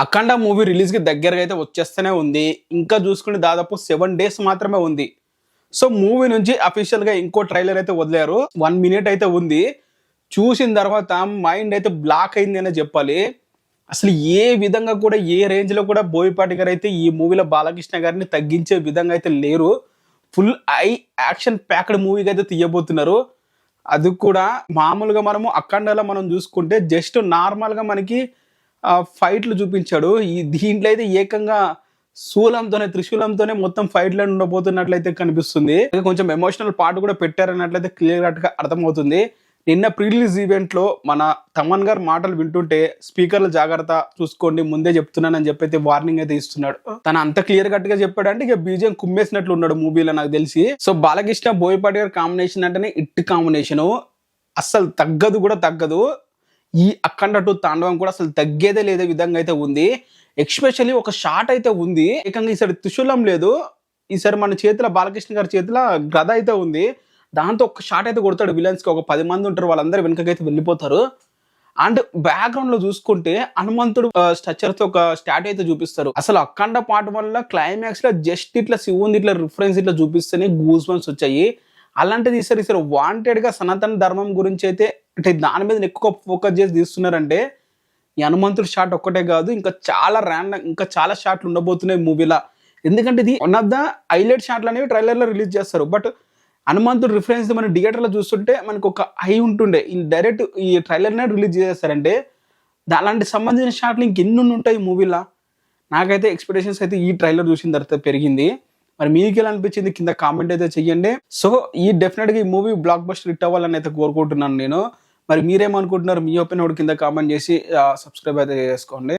అఖండ movie రిలీజ్‌కి దగ్గరగా అయితే వచ్చేస్తూనే ఉంది. ఇంకా చూసుకుంటే దాదాపు 7 డేస్ మాత్రమే ఉంది. సో, మూవీ నుంచి అఫీషియల్‌గా ఇంకో ట్రైలర్ అయితే వదిలారు. 1 మినిట్ అయితే ఉంది. చూసిన తర్వాత మైండ్ అయితే బ్లాక్ అయింది అనే చెప్పాలి. అసలు ఏ విధంగా కూడా ఏ రేంజ్‌లో కూడా బోయపాటి గారైతే ఈ మూవీలో బాలకృష్ణ గారిని తగ్గించే విధంగా అయితే లేరు. ఫుల్ యాక్షన్ ప్యాక్డ్ మూవీగా అయితే తీయబోతున్నారు. అది కూడా మామూలుగా మనము అఖండలో మనం చూసుకుంటే జస్ట్ నార్మల్‌గా మనకి ఫైట్‌లు చూపించాడు. దీంట్లో అయితే ఏకంగా శూలంతోనే, త్రిశూలంతోనే మొత్తం ఫైట్‌లు ఉండబోతున్నట్లయితే కనిపిస్తుంది. కొంచెం ఎమోషనల్ పార్ట్ కూడా పెట్టారన్నట్లయితే క్లియర్ కట్‌గా అర్థమవుతుంది. నిన్న ప్రీ రిలీజ్ ఈవెంట్‌లో మన తమన్ గారి మాటలు వింటుంటే స్పీకర్‌లు జాగ్రత్త చూసుకోండి ముందే చెప్తున్నానని చెప్పి అయితే వార్నింగ్ అయితే ఇస్తున్నాడు. తను అంత క్లియర్ కట్‌గా చెప్పాడంటే ఇక బీజీఎం కుమ్మేసినట్లు ఉన్నాడు మూవీలో నాకు తెలిసి. సో, బాలకృష్ణ బోయపాటి గారి కాంబినేషన్ అంటేనే హిట్ కాంబినేషను. అస్సలు తగ్గదు కూడా తగ్గదు. ఈ అఖండ 2 తాండవం కూడా అసలు తగ్గేదే లేదే విధంగా అయితే ఉంది. ఎస్పెషల్లీ ఒక షాట్ అయితే ఉంది. ఏకంగా ఈసారి త్రిశూలం లేదు. ఈసారి మన చేతిలో బాలకృష్ణ గారి చేతిలో గద అయితే ఉంది. దాంతో ఒక షాట్ అయితే కొడతాడు విలన్స్‌కి. ఒక 10 మంది ఉంటారు. వాళ్ళందరూ వెనకకైతే వెళ్ళిపోతారు. అండ్ బ్యాక్‌గ్రౌండ్‌లో చూసుకుంటే హనుమంతుడు స్ట్రక్చర్‌తో ఒక స్టాట్యూ అయితే చూపిస్తారు. అసలు అఖండ పార్ట్ వల్ల క్లైమాక్స్‌లో జస్ట్ ఇట్లా శివుని ఇట్లా రిఫరెన్స్ ఇట్లా చూపిస్తేనే గూస్ బంప్స్ వచ్చాయి. అలాంటిది ఈసారి వాంటెడ్‌గా సనాతన ధర్మం గురించి అయితే అంటే దాని మీద ఎక్కువ ఫోకస్ చేసి తీస్తున్నారంటే ఈ హనుమంతుడి షాట్ ఒక్కటే కాదు ఇంకా చాలా షాట్లు ఉండబోతున్నాయి మూవీలో. ఎందుకంటే ఇది వన్ ఆఫ్ ద హైలైట్ షాట్లు అనేవి ట్రైలర్‌లో రిలీజ్ చేస్తారు. బట్ హనుమంతుడు రిఫరెన్స్ మనం థియేటర్‌లో చూస్తుంటే మనకు ఒక హై ఉంటుండే. ఈ డైరెక్ట్ ఈ ట్రైలర్‌నే రిలీజ్ చేసేస్తారంటే అలాంటి సంబంధించిన షాట్లు ఇంకెన్ని ఉంటాయి మూవీలో. నాకైతే ఎక్స్‌పెక్టేషన్స్ అయితే ఈ ట్రైలర్ చూసిన తర్వాత పెరిగింది. మరి మీకెలా అనిపించింది కింద కామెంట్ అయితే చెయ్యండి. సో, డెఫినెట్‌గా ఈ మూవీ బ్లాక్ బస్టర్ హిట్ అవ్వాలని అయితే కోరుకుంటున్నాను నేను. మరి మీరేమనుకుంటున్నారు? మీ ఒపీనియన్ కింద కామెంట్ చేసి సబ్స్క్రైబ్ అయితే చేసుకోండి.